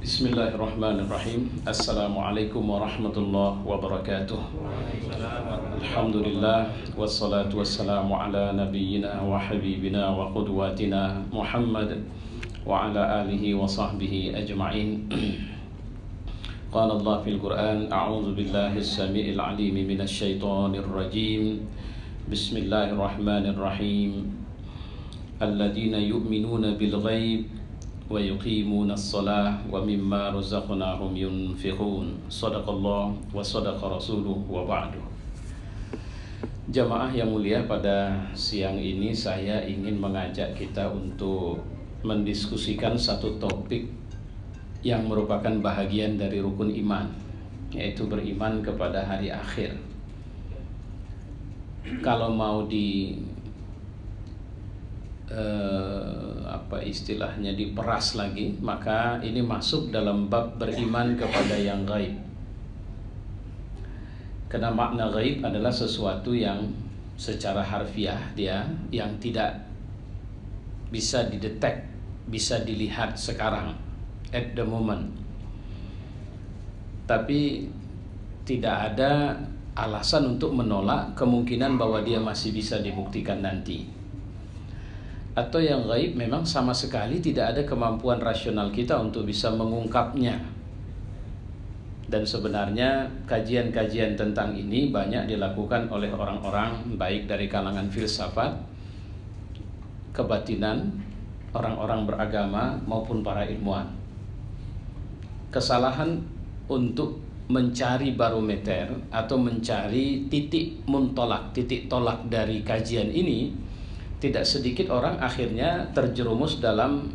Bismillahirrahmanirrahim. Assalamualaikum warahmatullahi wabarakatuh. Alhamdulillah wassalatu wassalamu ala nabiyyina wa habibina wa qudwatina Muhammad wa ala alihi wa sahbihi ajma'in. Qala Allah fil Qur'an, a'udzu billahi as-sami'il 'alim minasy syaithanir rajim. Bismillahirrahmanirrahim. Alladzina yu'minuna bil ghaib wa yuqimuna as-salah wa mimma razaqnahum yunfiqun. Shadaqallah wa sadaqa rasuluhu wa ba'du. Jamaah yang mulia, pada siang ini saya ingin mengajak kita untuk mendiskusikan satu topik yang merupakan bahagian dari rukun iman, yaitu beriman kepada hari akhir. Kalau mau diperas lagi, maka ini masuk dalam bab beriman kepada yang gaib. Karena makna gaib adalah sesuatu yang secara harfiah dia yang tidak bisa didetek, bisa dilihat sekarang, at the moment. Tapi tidak ada alasan untuk menolak kemungkinan bahwa dia masih bisa dibuktikan nanti. Atau yang gaib memang sama sekali tidak ada kemampuan rasional kita untuk bisa mengungkapnya. Dan sebenarnya kajian-kajian tentang ini banyak dilakukan oleh orang-orang baik dari kalangan filsafat, kebatinan, orang-orang beragama maupun para ilmuwan. Kesalahan untuk mencari barometer atau mencari titik muntolak, titik tolak dari kajian ini, tidak sedikit orang akhirnya terjerumus dalam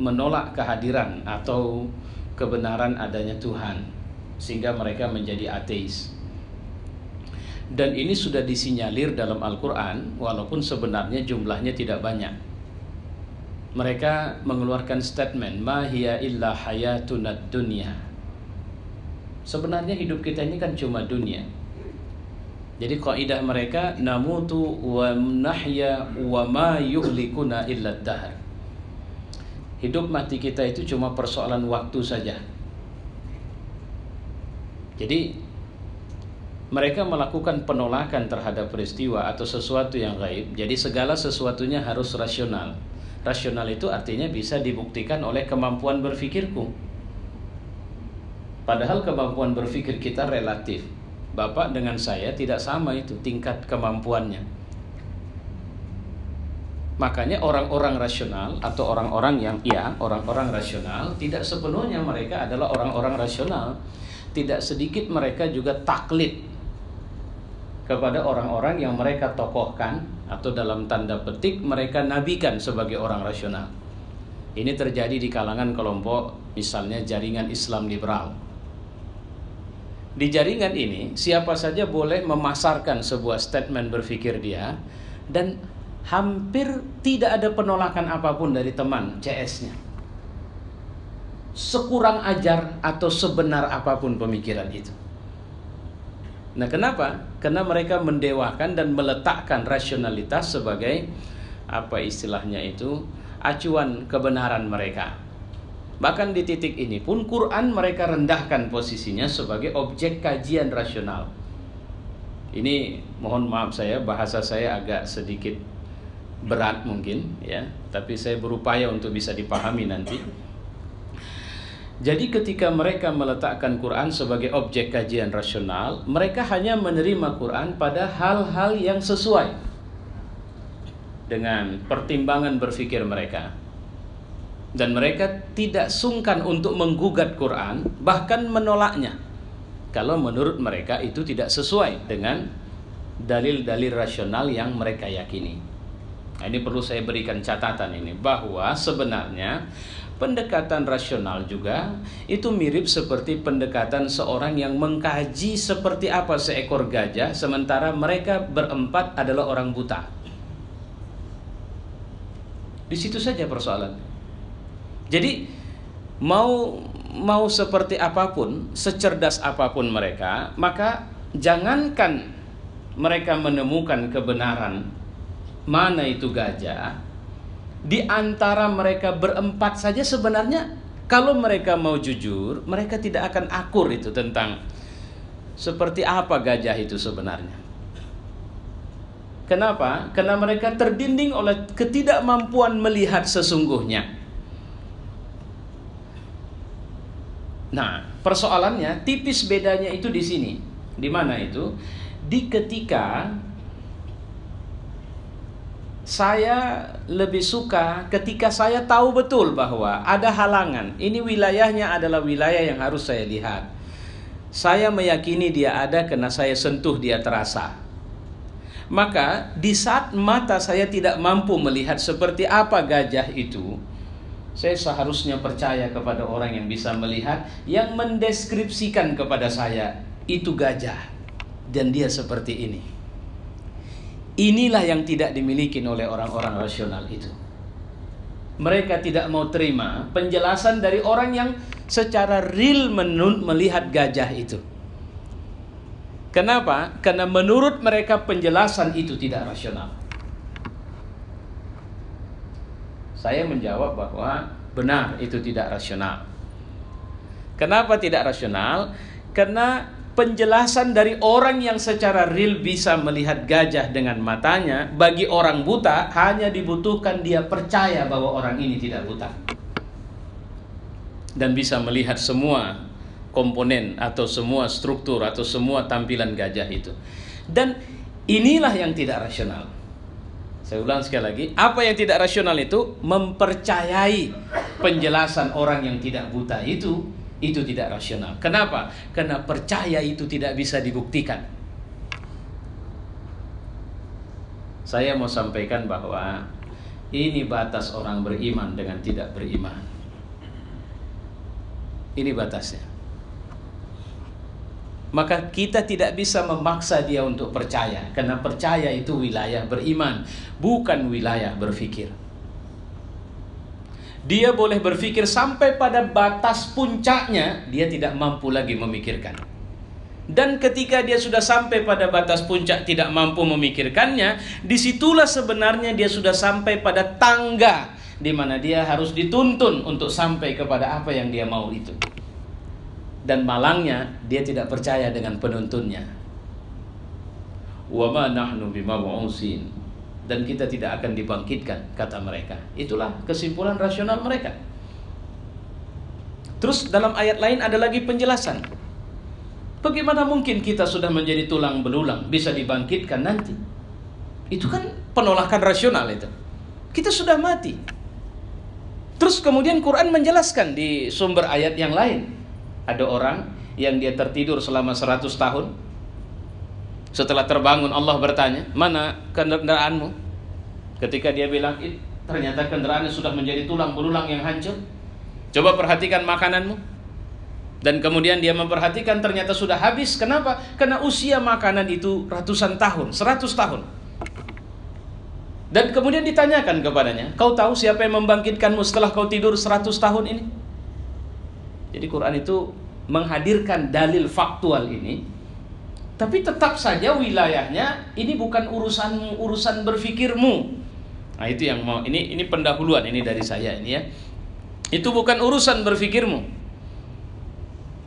menolak kehadiran atau kebenaran adanya Tuhan, sehingga mereka menjadi ateis. Dan ini sudah disinyalir dalam Al-Quran, walaupun sebenarnya jumlahnya tidak banyak. Mereka mengeluarkan statement, ma hiya illa hayatunad dunya. Sebenarnya hidup kita ini kan cuma dunia. Jadi kaidah mereka, namutu wa nahya wa ma yuhlikuna illa dahr. Hidup mati kita itu cuma persoalan waktu saja. Jadi mereka melakukan penolakan terhadap peristiwa atau sesuatu yang gaib. Jadi segala sesuatunya harus rasional. Rasional itu artinya bisa dibuktikan oleh kemampuan berpikirku. Padahal kemampuan berpikir kita relatif. Bapak dengan saya tidak sama itu tingkat kemampuannya. Makanya orang-orang rasional atau orang-orang rasional tidak sepenuhnya mereka adalah orang-orang rasional. Tidak sedikit mereka juga taklid kepada orang-orang yang mereka tokohkan atau dalam tanda petik mereka nabikan sebagai orang rasional. Ini terjadi di kalangan kelompok misalnya jaringan Islam liberal. Di jaringan ini siapa saja boleh memasarkan sebuah statement berpikir dia, dan hampir tidak ada penolakan apapun dari teman CS-nya, sekurang ajar atau sebenar apapun pemikiran itu. Nah, kenapa? Karena mereka mendewakan dan meletakkan rasionalitas sebagai acuan kebenaran mereka. Bahkan di titik ini pun Quran mereka rendahkan posisinya sebagai objek kajian rasional. Ini mohon maaf bahasa saya agak sedikit berat mungkin ya, tapi saya berupaya untuk bisa dipahami nanti. Jadi ketika mereka meletakkan Quran sebagai objek kajian rasional, mereka hanya menerima Quran pada hal-hal yang sesuai dengan pertimbangan berpikir mereka. Dan mereka tidak sungkan untuk menggugat Quran, bahkan menolaknya kalau menurut mereka itu tidak sesuai dengan dalil-dalil rasional yang mereka yakini. Nah, ini perlu saya berikan catatan ini, bahwa sebenarnya pendekatan rasional juga itu mirip seperti pendekatan seorang yang mengkaji seperti apa seekor gajah, sementara mereka berempat adalah orang buta. Di situ saja persoalan. Jadi mau seperti apapun, secerdas apapun mereka, maka jangankan mereka menemukan kebenaran mana itu gajah, di antara mereka berempat saja sebenarnya Kalau mereka mau jujur, mereka tidak akan akur itu tentang seperti apa gajah itu sebenarnya. Kenapa? Karena mereka terdinding oleh ketidakmampuan melihat sesungguhnya. Nah, persoalannya tipis bedanya itu di sini. Di mana itu? Di ketika saya lebih suka ketika saya tahu betul bahwa ada halangan. Ini wilayahnya adalah wilayah yang harus saya lihat. Saya meyakini dia ada karena saya sentuh, dia terasa. Maka di saat mata saya tidak mampu melihat seperti apa gajah itu, saya seharusnya percaya kepada orang yang bisa melihat, yang mendeskripsikan kepada saya itu gajah dan dia seperti ini. Inilah yang tidak dimiliki oleh orang-orang rasional itu. Mereka tidak mau terima penjelasan dari orang yang secara real melihat gajah itu. Kenapa? Karena menurut mereka penjelasan itu tidak rasional. Saya menjawab bahwa benar itu tidak rasional. Kenapa tidak rasional? Karena penjelasan dari orang yang secara real bisa melihat gajah dengan matanya, bagi orang buta hanya dibutuhkan dia percaya bahwa orang ini tidak buta dan bisa melihat semua komponen atau semua struktur atau semua tampilan gajah itu. Dan inilah yang tidak rasional. Saya ulang sekali lagi, apa yang tidak rasional itu? Mempercayai penjelasan orang yang tidak buta itu tidak rasional. Kenapa? Karena percaya itu tidak bisa dibuktikan. Saya mau sampaikan bahwa ini batas orang beriman dengan tidak beriman. Ini batasnya. Maka kita tidak bisa memaksa dia untuk percaya, karena percaya itu wilayah beriman, bukan wilayah berpikir. Dia boleh berpikir sampai pada batas puncaknya, dia tidak mampu lagi memikirkan. Dan ketika dia sudah sampai pada batas puncak tidak mampu memikirkannya, disitulah sebenarnya dia sudah sampai pada tangga di mana dia harus dituntun untuk sampai kepada apa yang dia mau itu. Dan malangnya dia tidak percaya dengan penuntunnya. Wa ma nahnu bimab'usin, dan kita tidak akan dibangkitkan, kata mereka. Itulah kesimpulan rasional mereka. Terus dalam ayat lain ada lagi penjelasan. Bagaimana mungkin kita sudah menjadi tulang belulang bisa dibangkitkan nanti? Itu kan penolakan rasional itu. Kita sudah mati. Terus kemudian Quran menjelaskan di sumber ayat yang lain. Ada orang yang dia tertidur selama 100 tahun. Setelah terbangun Allah bertanya, mana kendaraanmu? Ketika dia bilang, ternyata kendaraannya sudah menjadi tulang belulang yang hancur. Coba perhatikan makananmu. Dan kemudian dia memperhatikan ternyata sudah habis. Kenapa? Karena usia makanan itu ratusan tahun, 100 tahun. Dan kemudian ditanyakan kepadanya, kau tahu siapa yang membangkitkanmu setelah kau tidur 100 tahun ini? Jadi Quran itu menghadirkan dalil faktual ini, tapi tetap saja wilayahnya ini bukan urusanmu, urusan berfikirmu. Nah itu yang mau, ini pendahuluan ini dari saya ini ya. Itu bukan urusan berfikirmu.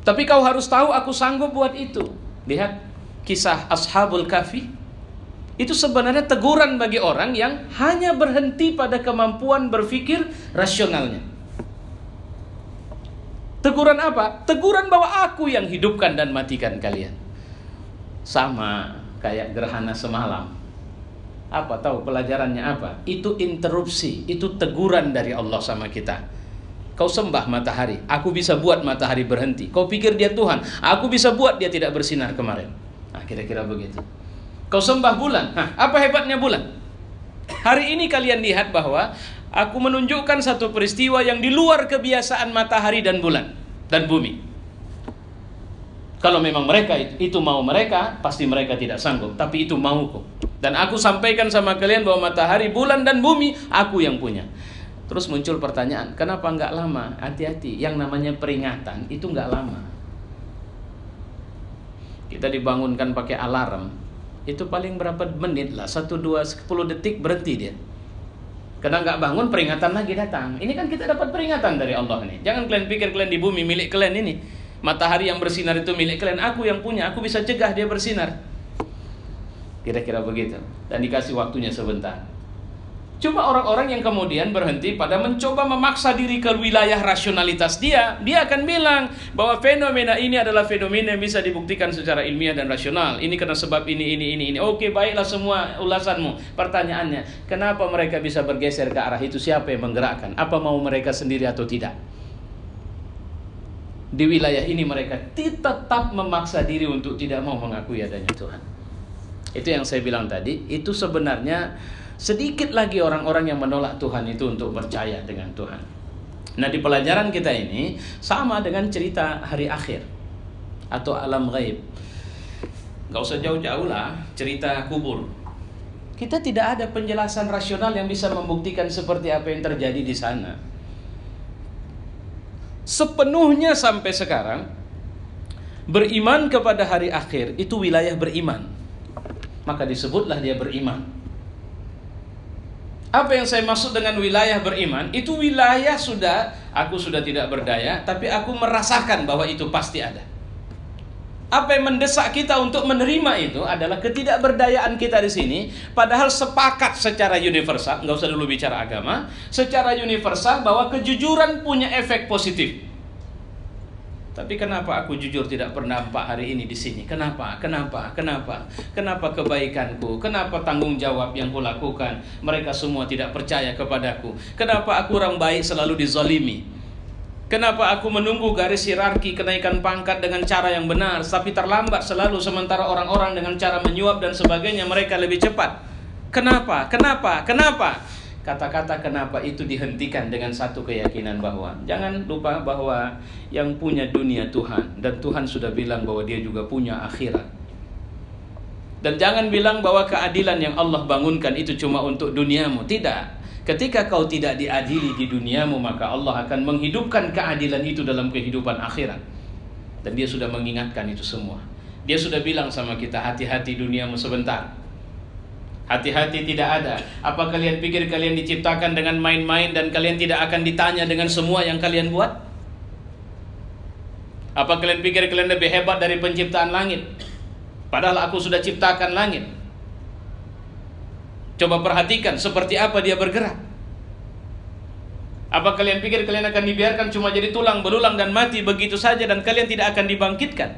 Tapi kau harus tahu aku sanggup buat itu. Lihat kisah Ashabul Kahfi. Itu sebenarnya teguran bagi orang yang hanya berhenti pada kemampuan berfikir rasionalnya. Teguran apa? Teguran bahwa aku yang hidupkan dan matikan kalian. Sama kayak gerhana semalam. Apa tahu pelajarannya apa? Itu interupsi, itu teguran dari Allah sama kita. Kau sembah matahari, aku bisa buat matahari berhenti. Kau pikir dia Tuhan, aku bisa buat dia tidak bersinar kemarin. Nah, kira-kira begitu. Kau sembah bulan, apa hebatnya bulan? Hari ini kalian lihat bahwa aku menunjukkan satu peristiwa yang di luar kebiasaan matahari dan bulan dan bumi. Kalau memang mereka itu mau mereka, pasti mereka tidak sanggup. Tapi itu mauku. Dan aku sampaikan sama kalian bahwa matahari, bulan dan bumi aku yang punya. Terus muncul pertanyaan, kenapa nggak lama? Hati-hati, yang namanya peringatan itu nggak lama. Kita dibangunkan pakai alarm, itu paling berapa menit lah, 1, 2, 10 detik berhenti dia. Karena nggak bangun, peringatan lagi datang. Ini kan kita dapat peringatan dari Allah nih. Jangan kalian pikir kalian di bumi milik kalian ini. Matahari yang bersinar itu milik kalian. Aku yang punya, aku bisa cegah dia bersinar. Kira-kira begitu. Dan dikasih waktunya sebentar. Cuma orang-orang yang kemudian berhenti pada mencoba memaksa diri ke wilayah rasionalitas dia akan bilang bahwa fenomena ini adalah fenomena yang bisa dibuktikan secara ilmiah dan rasional. Ini karena sebab ini. Oke, baiklah semua ulasanmu. Pertanyaannya, kenapa mereka bisa bergeser ke arah itu? Siapa yang menggerakkan? Apa mau mereka sendiri atau tidak? Di wilayah ini mereka tetap memaksa diri untuk tidak mau mengakui adanya Tuhan. Itu yang saya bilang tadi. Itu sebenarnya sedikit lagi orang-orang yang menolak Tuhan itu untuk percaya dengan Tuhan. Nah, di pelajaran kita ini sama dengan cerita hari akhir atau alam gaib. Gak usah jauh-jauh lah, cerita kubur. Kita tidak ada penjelasan rasional yang bisa membuktikan seperti apa yang terjadi di sana. Sepenuhnya sampai sekarang, beriman kepada hari akhir itu wilayah beriman. Maka disebutlah dia beriman. Apa yang saya maksud dengan wilayah beriman? Itu wilayah aku sudah tidak berdaya, tapi aku merasakan bahwa itu pasti ada. Apa yang mendesak kita untuk menerima itu adalah ketidakberdayaan kita di sini. Padahal sepakat secara universal, nggak usah dulu bicara agama, secara universal bahwa kejujuran punya efek positif. Tapi kenapa aku jujur tidak pernah nampak hari ini di sini? Kenapa kebaikanku? Kenapa tanggung jawab yang kulakukan? Mereka semua tidak percaya kepadaku. Kenapa aku orang baik selalu dizalimi? Kenapa aku menunggu garis hierarki kenaikan pangkat dengan cara yang benar, tapi terlambat selalu, sementara orang-orang dengan cara menyuap dan sebagainya mereka lebih cepat? Kenapa? Kata-kata kenapa itu dihentikan dengan satu keyakinan bahwa jangan lupa bahwa yang punya dunia Tuhan, dan Tuhan sudah bilang bahwa dia juga punya akhirat. Dan jangan bilang bahwa keadilan yang Allah bangunkan itu cuma untuk duniamu. Tidak. Ketika kau tidak diadili di duniamu, maka Allah akan menghidupkan keadilan itu dalam kehidupan akhirat. Dan dia sudah mengingatkan itu semua. Dia sudah bilang sama kita, hati-hati duniamu sebentar. Hati-hati, tidak ada. Apa kalian pikir kalian diciptakan dengan main-main dan kalian tidak akan ditanya dengan semua yang kalian buat? Apa kalian pikir kalian lebih hebat dari penciptaan langit? Padahal aku sudah ciptakan langit. Coba perhatikan seperti apa dia bergerak. Apa kalian pikir kalian akan dibiarkan cuma jadi tulang belulang dan mati begitu saja dan kalian tidak akan dibangkitkan?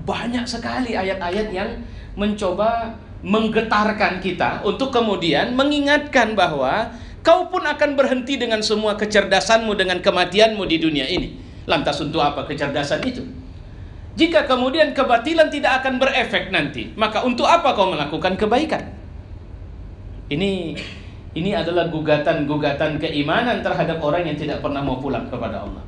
Banyak sekali ayat-ayat yang mencoba menggetarkan kita untuk kemudian mengingatkan bahwa kau pun akan berhenti dengan semua kecerdasanmu dengan kematianmu di dunia ini. Lantas untuk apa kecerdasan itu? Jika kemudian kebatilan tidak akan berefek nanti, maka untuk apa kau melakukan kebaikan? Ini adalah gugatan-gugatan keimanan terhadap orang yang tidak pernah mau pulang kepada Allah.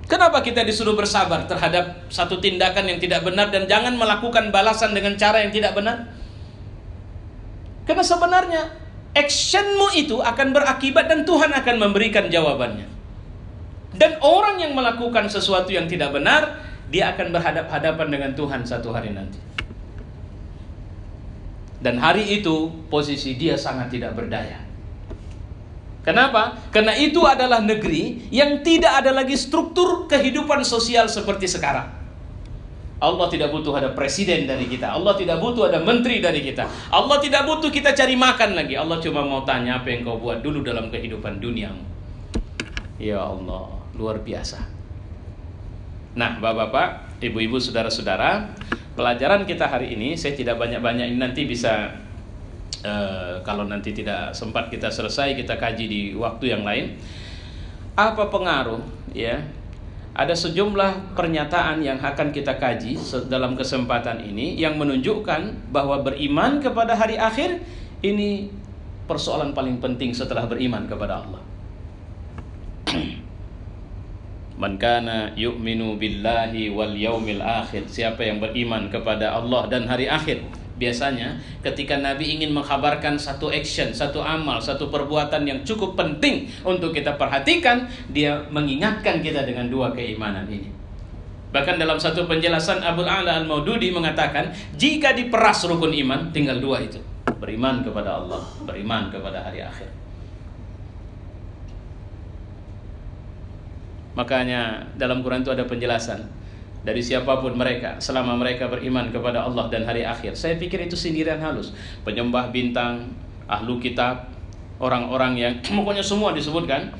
Kenapa kita disuruh bersabar terhadap satu tindakan yang tidak benar dan jangan melakukan balasan dengan cara yang tidak benar? Karena sebenarnya actionmu itu akan berakibat dan Tuhan akan memberikan jawabannya. Dan orang yang melakukan sesuatu yang tidak benar, dia akan berhadap-hadapan dengan Tuhan satu hari nanti. Dan hari itu posisi dia sangat tidak berdaya. Kenapa? Karena itu adalah negeri yang tidak ada lagi struktur kehidupan sosial seperti sekarang. Allah tidak butuh ada presiden dari kita. Allah tidak butuh ada menteri dari kita. Allah tidak butuh kita cari makan lagi. Allah cuma mau tanya apa yang kau buat dulu dalam kehidupan duniamu. Ya Allah, luar biasa. Nah, bapak-bapak, ibu-ibu, saudara-saudara, pelajaran kita hari ini saya tidak banyak-banyak, ini nanti bisa kalau nanti tidak sempat kita selesai, kita kaji di waktu yang lain. Apa pengaruh ya? Ada sejumlah pernyataan yang akan kita kaji dalam kesempatan ini yang menunjukkan bahwa beriman kepada hari akhir ini persoalan paling penting setelah beriman kepada Allah. Man kana yu'minu billahi wal yaumil akhir, siapa yang beriman kepada Allah dan hari akhir. Biasanya ketika Nabi ingin mengkhabarkan satu action, satu amal, satu perbuatan yang cukup penting untuk kita perhatikan, dia mengingatkan kita dengan dua keimanan ini. Bahkan dalam satu penjelasan Abul A'la Al-Maududi mengatakan, jika diperas rukun iman tinggal dua itu, beriman kepada Allah, beriman kepada hari akhir. Makanya dalam Quran itu ada penjelasan dari siapapun mereka, selama mereka beriman kepada Allah dan hari akhir. Saya pikir itu sindiran halus. Penyembah bintang, ahlu kitab, orang-orang yang pokoknya semua disebutkan,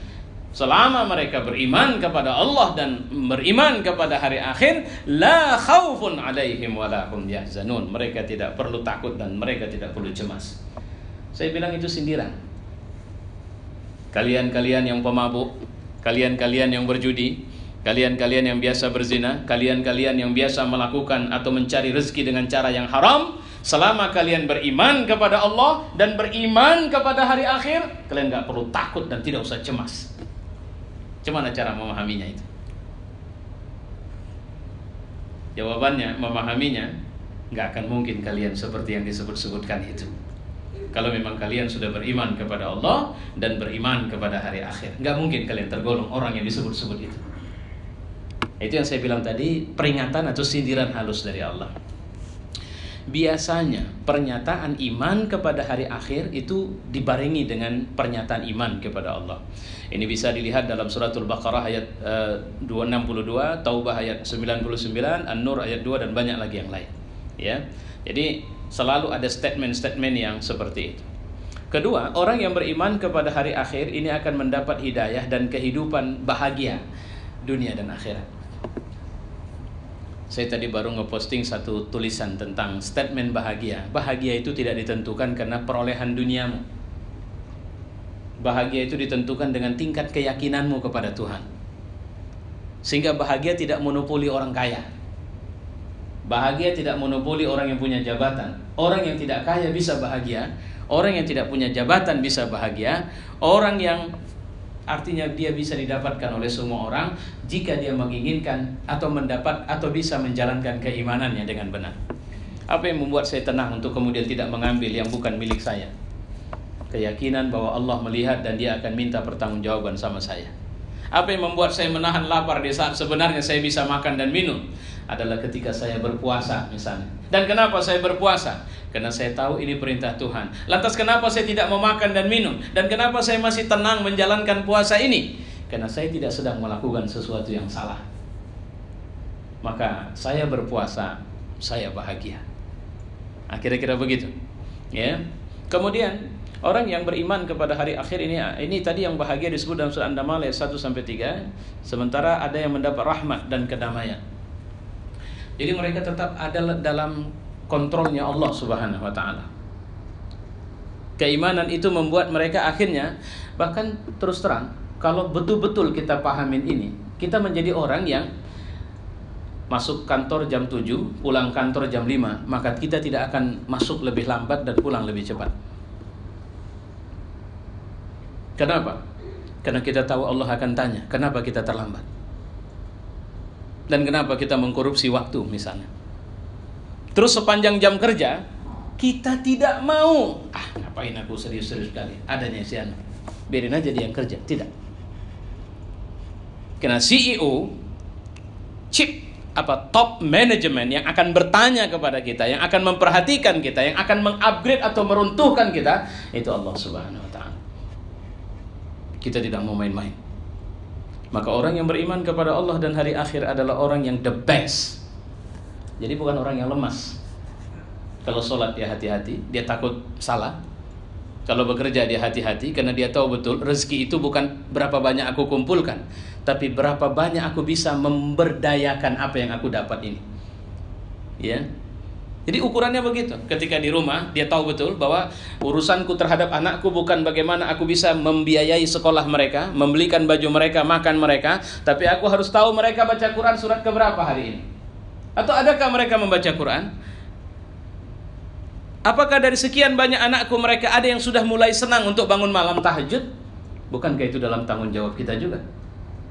selama mereka beriman kepada Allah dan beriman kepada hari akhir, la khaufun alaihim wa la hum yahzanun. Mereka tidak perlu takut dan mereka tidak perlu cemas. Saya bilang itu sindiran. Kalian-kalian yang pemabuk, kalian-kalian yang berjudi, kalian-kalian yang biasa berzina, kalian-kalian yang biasa melakukan atau mencari rezeki dengan cara yang haram, selama kalian beriman kepada Allah dan beriman kepada hari akhir, kalian gak perlu takut dan tidak usah cemas. Gimana cara memahaminya itu? Jawabannya, memahaminya gak akan mungkin kalian seperti yang disebut-sebutkan itu. Kalau memang kalian sudah beriman kepada Allah dan beriman kepada hari akhir, gak mungkin kalian tergolong orang yang disebut-sebut itu. Itu yang saya bilang tadi, peringatan atau sindiran halus dari Allah. Biasanya pernyataan iman kepada hari akhir itu dibarengi dengan pernyataan iman kepada Allah. Ini bisa dilihat dalam suratul Baqarah ayat 262, Taubah ayat 99, An-Nur ayat 2 dan banyak lagi yang lain. Ya. Jadi selalu ada statement-statement yang seperti itu. Kedua, orang yang beriman kepada hari akhir ini akan mendapat hidayah dan kehidupan bahagia dunia dan akhirat. Saya tadi baru ngeposting satu tulisan tentang statement bahagia. Bahagia itu tidak ditentukan karena perolehan duniamu. Bahagia itu ditentukan dengan tingkat keyakinanmu kepada Tuhan. Sehingga bahagia tidak monopoli orang kaya. Bahagia tidak monopoli orang yang punya jabatan. Orang yang tidak kaya bisa bahagia. Orang yang tidak punya jabatan bisa bahagia. Orang yang artinya dia bisa didapatkan oleh semua orang jika dia menginginkan atau mendapat atau bisa menjalankan keimanannya dengan benar. Apa yang membuat saya tenang untuk kemudian tidak mengambil yang bukan milik saya? Keyakinan bahwa Allah melihat dan dia akan minta pertanggungjawaban sama saya. Apa yang membuat saya menahan lapar di saat sebenarnya saya bisa makan dan minum? Adalah ketika saya berpuasa misalnya. Dan kenapa saya berpuasa? Karena saya tahu ini perintah Tuhan. Lantas kenapa saya tidak memakan dan minum? Dan kenapa saya masih tenang menjalankan puasa ini? Karena saya tidak sedang melakukan sesuatu yang salah. Maka saya berpuasa, saya bahagia. Kira-kira begitu. Ya. Kemudian orang yang beriman kepada hari akhir ini tadi yang bahagia disebut dalam surah An-Naml ayat 1-3. Sementara ada yang mendapat rahmat dan kedamaian. Jadi mereka tetap ada dalam kontrolnya Allah Subhanahu wa taala. Keimanan itu membuat mereka akhirnya, bahkan terus terang, kalau betul-betul kita pahamin ini, kita menjadi orang yang masuk kantor jam 7, pulang kantor jam 5, maka kita tidak akan masuk lebih lambat dan pulang lebih cepat. Kenapa? Karena kita tahu Allah akan tanya, kenapa kita terlambat? Dan kenapa kita mengkorupsi waktu misalnya. Terus sepanjang jam kerja kita tidak mau, ngapain aku serius-serius sekali, adanya si anak, biarin aja dia yang kerja. Tidak. Karena CEO, top management yang akan bertanya kepada kita, yang akan memperhatikan kita, yang akan mengupgrade atau meruntuhkan kita, itu Allah Subhanahu wa taala. Kita tidak mau main-main. Maka orang yang beriman kepada Allah dan hari akhir adalah orang yang the best. Jadi bukan orang yang lemas. Kalau sholat dia hati-hati, dia takut salah. Kalau bekerja dia hati-hati, karena dia tahu betul rezeki itu bukan berapa banyak aku kumpulkan, tapi berapa banyak aku bisa memberdayakan apa yang aku dapat ini. Ya. Jadi ukurannya begitu. Ketika di rumah dia tahu betul bahwa urusanku terhadap anakku bukan bagaimana aku bisa membiayai sekolah mereka, membelikan baju mereka, makan mereka, tapi aku harus tahu mereka baca Quran surat keberapa hari ini. Atau adakah mereka membaca Quran? Apakah dari sekian banyak anakku mereka ada yang sudah mulai senang untuk bangun malam tahajud? Bukankah itu dalam tanggung jawab kita juga?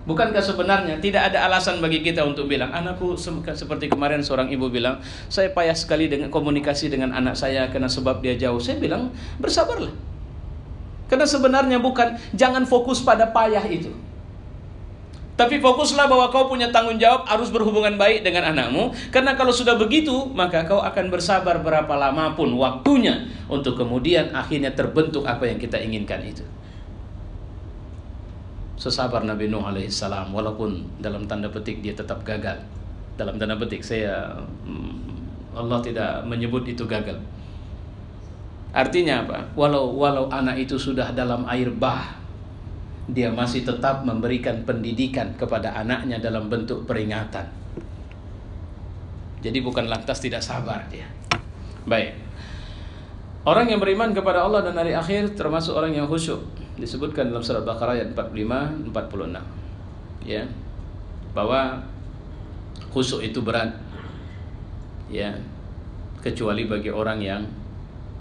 Bukankah sebenarnya tidak ada alasan bagi kita untuk bilang, anakku, seperti kemarin seorang ibu bilang, saya payah sekali dengan komunikasi dengan anak saya karena sebab dia jauh. Saya bilang, bersabarlah. Karena sebenarnya jangan fokus pada payah itu. Tapi fokuslah bahwa kau punya tanggung jawab harus berhubungan baik dengan anakmu. Karena kalau sudah begitu, maka kau akan bersabar berapa lama pun waktunya untuk kemudian akhirnya terbentuk apa yang kita inginkan itu. Sesabar Nabi Nuh alaihissalam, walaupun dalam tanda petik dia tetap gagal. Dalam tanda petik, Allah tidak menyebut itu gagal. Artinya apa? Walau anak itu sudah dalam air bah, dia masih tetap memberikan pendidikan kepada anaknya dalam bentuk peringatan. Jadi bukan lantas tidak sabar dia. Baik. Orang yang beriman kepada Allah dan hari akhir termasuk orang yang khusyuk. Disebutkan dalam surat Baqarah ayat 45-46. Ya. Bahwa khusyuk itu berat. Ya. Kecuali bagi orang yang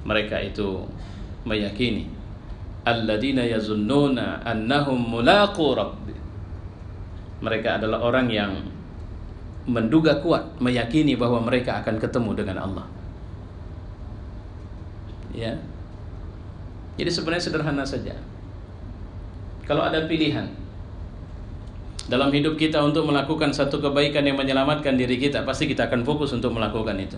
mereka itu meyakini alladzina yazunnuna annahum mulaqu rabbi. Mereka adalah orang yang menduga kuat, meyakini bahwa mereka akan ketemu dengan Allah. Ya. Jadi sebenarnya sederhana saja. Kalau ada pilihan dalam hidup kita untuk melakukan satu kebaikan yang menyelamatkan diri kita, pasti kita akan fokus untuk melakukan itu.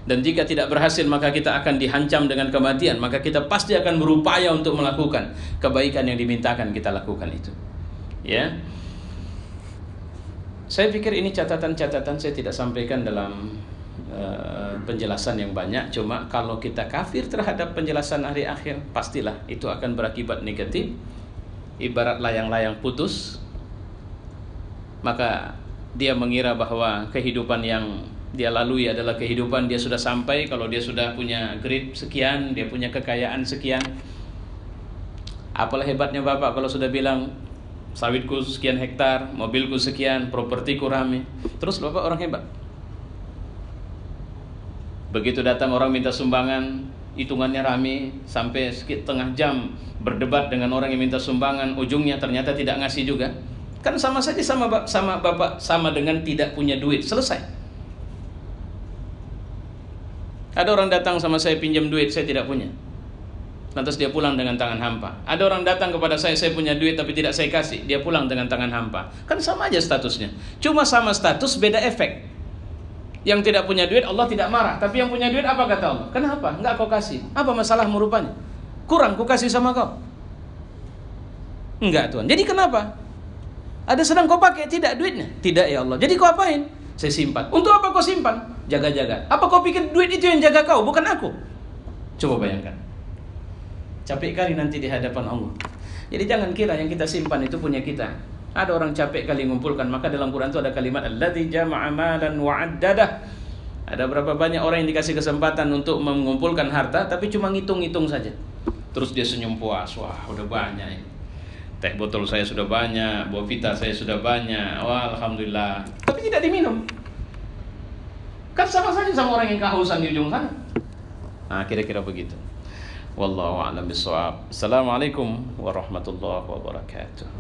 Dan jika tidak berhasil, maka kita akan dihancam dengan kematian. Maka kita pasti akan berupaya untuk melakukan kebaikan yang dimintakan kita lakukan itu. Ya. Saya pikir ini catatan-catatan, saya tidak sampaikan dalam penjelasan yang banyak. Cuma kalau kita kafir terhadap penjelasan hari akhir, pastilah itu akan berakibat negatif. Ibarat layang-layang putus, maka dia mengira bahwa kehidupan yang dia lalui adalah kehidupan dia sudah sampai. Kalau dia sudah punya grade sekian, dia punya kekayaan sekian, apalah hebatnya bapak kalau sudah bilang sawitku sekian hektar, mobilku sekian, propertiku rame. Terus bapak orang hebat. Begitu datang orang minta sumbangan, hitungannya rame, sampai setengah jam berdebat dengan orang yang minta sumbangan, ujungnya ternyata tidak ngasih juga. Kan sama saja sama bapak, sama dengan tidak punya duit, selesai. Ada orang datang sama saya pinjam duit, saya tidak punya. Lantas dia pulang dengan tangan hampa. Ada orang datang kepada saya punya duit tapi tidak saya kasih, dia pulang dengan tangan hampa. Kan sama aja statusnya. Cuma sama status, beda efek. Yang tidak punya duit Allah tidak marah, tapi yang punya duit apa kata Allah? Kenapa? Enggak kau kasih. Apa masalahmu rupanya? Kurang ku kasih sama kau? Enggak Tuhan. Jadi kenapa? Ada sedang kau pakai tidak duitnya? Tidak ya Allah. Jadi kau apain? Saya simpan. Untuk apa kau simpan? Jaga-jaga. Apa kau pikir duit itu yang jaga kau, bukan aku? Coba bayangkan. Capek kali nanti di hadapan Allah. Jadi jangan kira yang kita simpan itu punya kita. Ada orang capek kali mengumpulkan. Maka dalam Quran itu ada kalimat alladzi jama'a malan wa 'addadah. Ada berapa banyak orang yang dikasih kesempatan untuk mengumpulkan harta, tapi cuma ngitung-ngitung saja. Terus dia senyum puas. Wah, udah banyak ini. Teh botol saya sudah banyak, Bovita saya sudah banyak. Wah, alhamdulillah. Tapi tidak diminum. Kan sama saja sama orang yang kehausan di ujung sana. Nah, kira-kira begitu. Wallahu a'lam bishawab. Assalamualaikum warahmatullahi wabarakatuh.